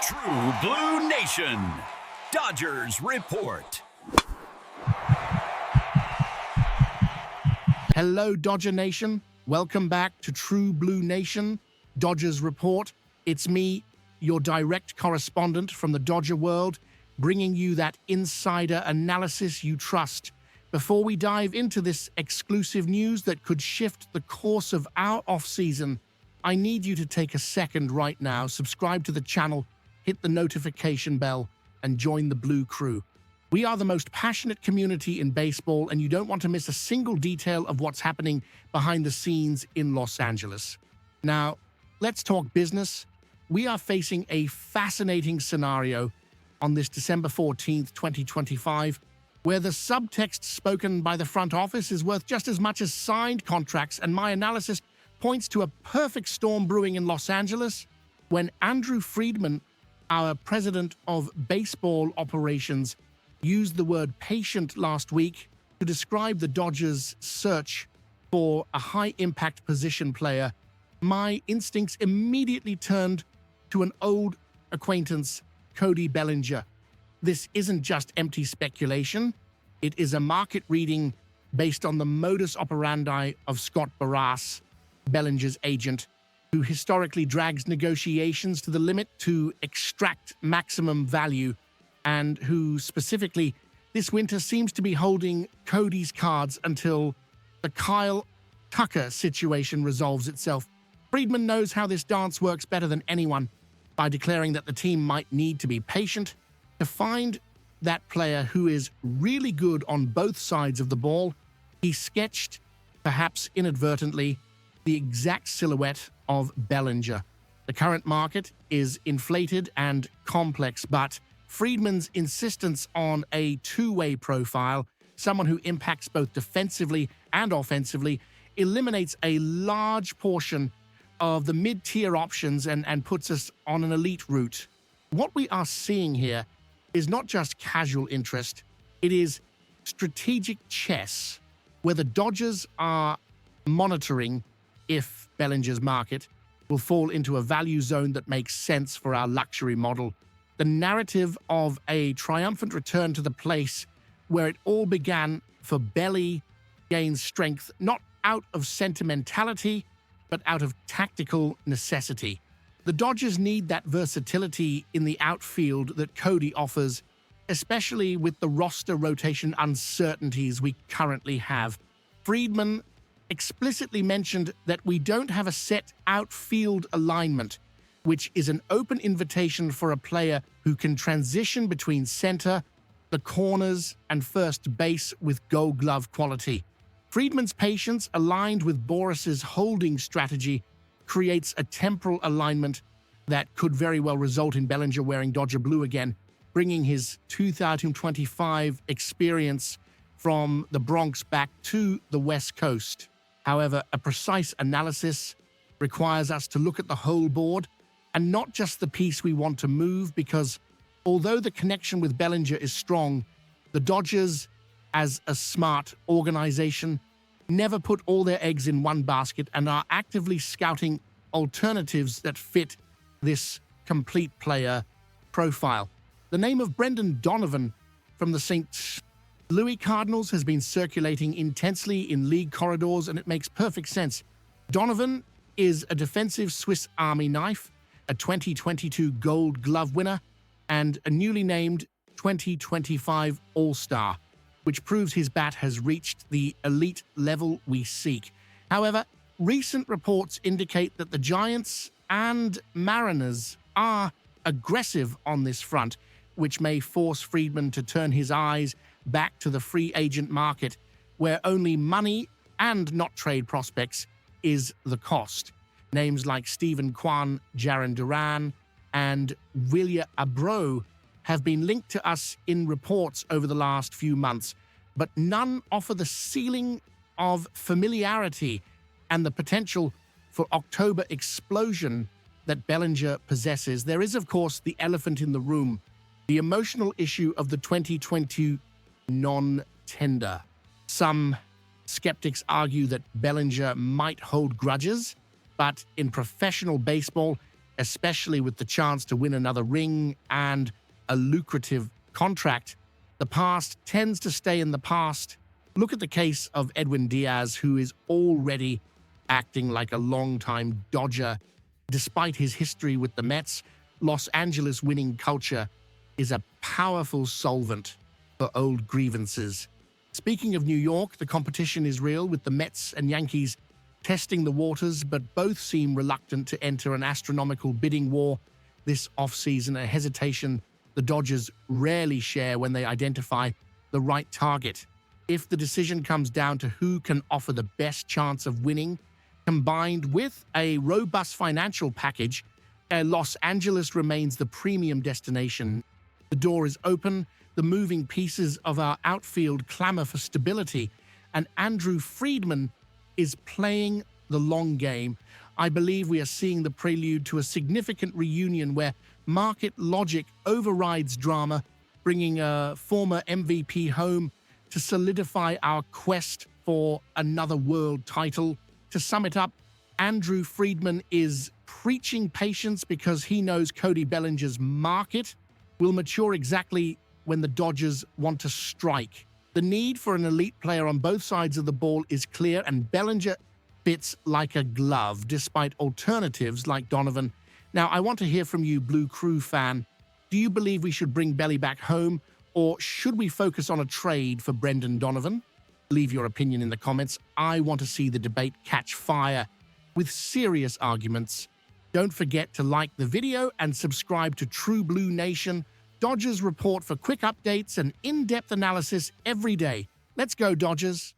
True Blue Nation, Dodgers Report. Hello, Dodger Nation. Welcome back to True Blue Nation, Dodgers Report. It's me, your direct correspondent from the Dodger world, bringing you that insider analysis you trust. Before we dive into this exclusive news that could shift the course of our offseason, I need you to take a second right now, subscribe to the channel, hit the notification bell, and join the Blue Crew. We are the most passionate community in baseball, and you don't want to miss a single detail of what's happening behind the scenes in Los Angeles. Now, let's talk business. We are facing a fascinating scenario on this December 14th, 2025, where the subtext spoken by the front office is worth just as much as signed contracts, and my analysis points to a perfect storm brewing in Los Angeles when Andrew Friedman, our president of baseball operations, used the word patient last week to describe the Dodgers' search for a high-impact position player. My instincts immediately turned to an old acquaintance, Cody Bellinger. This isn't just empty speculation. It is a market reading based on the modus operandi of Scott Barras, Bellinger's agent, who historically drags negotiations to the limit to extract maximum value, and who specifically this winter seems to be holding Cody's cards until the Kyle Tucker situation resolves itself. Friedman knows how this dance works better than anyone by declaring that the team might need to be patient to find that player who is really good on both sides of the ball. He sketched, perhaps inadvertently, the exact silhouette of Bellinger. The current market is inflated and complex, but Friedman's insistence on a two-way profile, someone who impacts both defensively and offensively, eliminates a large portion of the mid-tier options and puts us on an elite route. What we are seeing here is not just casual interest, it is strategic chess, where the Dodgers are monitoring if Bellinger's market will fall into a value zone that makes sense for our luxury model. The narrative of a triumphant return to the place where it all began for Belli gains strength not out of sentimentality, but out of tactical necessity. The Dodgers need that versatility in the outfield that Cody offers, especially with the roster rotation uncertainties we currently have. Friedman explicitly mentioned that we don't have a set outfield alignment, which is an open invitation for a player who can transition between center, the corners, and first base with Gold Glove quality. Friedman's patience, aligned with Boris's holding strategy, creates a temporal alignment that could very well result in Bellinger wearing Dodger blue again, bringing his 2025 experience from the Bronx back to the West Coast. However, a precise analysis requires us to look at the whole board and not just the piece we want to move, because although the connection with Bellinger is strong, the Dodgers, as a smart organization, never put all their eggs in one basket and are actively scouting alternatives that fit this complete player profile. The name of Brendan Donovan from the St. Louis Cardinals has been circulating intensely in league corridors, and it makes perfect sense. Donovan is a defensive Swiss Army knife, a 2022 Gold Glove winner, and a newly named 2025 All-Star, which proves his bat has reached the elite level we seek. However, recent reports indicate that the Giants and Mariners are aggressive on this front, which may force Friedman to turn his eyes back to the free agent market, where only money and not trade prospects is the cost. Names like Stephen Kwan, Jarren Duran, and William Abreu have been linked to us in reports over the last few months, but none offer the ceiling of familiarity and the potential for October explosion that Bellinger possesses. There is, of course, the elephant in the room, the emotional issue of the 2020 non-tender. Some skeptics argue that Bellinger might hold grudges, but in professional baseball, especially with the chance to win another ring and a lucrative contract. The past tends to stay in the past. Look at the case of Edwin Diaz, who is already acting like a longtime Dodger. Despite his history with the Mets, Los Angeles winning culture is a powerful solvent for old grievances. Speaking of New York, the competition is real, with the Mets and Yankees testing the waters, but both seem reluctant to enter an astronomical bidding war this offseason, a hesitation the Dodgers rarely share when they identify the right target. If the decision comes down to who can offer the best chance of winning, combined with a robust financial package, Los Angeles remains the premium destination. The door is open, the moving pieces of our outfield clamor for stability, and Andrew Friedman is playing the long game. I believe we are seeing the prelude to a significant reunion where market logic overrides drama, bringing a former MVP home to solidify our quest for another world title. To sum it up, Andrew Friedman is preaching patience because he knows Cody Bellinger's market will mature exactly when the Dodgers want to strike. The need for an elite player on both sides of the ball is clear, and Bellinger fits like a glove, despite alternatives like Donovan. Now, I want to hear from you, Blue Crew fan. Do you believe we should bring Belli back home, or should we focus on a trade for Brendan Donovan? Leave your opinion in the comments. I want to see the debate catch fire with serious arguments. Don't forget to like the video and subscribe to True Blue Nation, Dodgers Report, for quick updates and in-depth analysis every day. Let's go, Dodgers!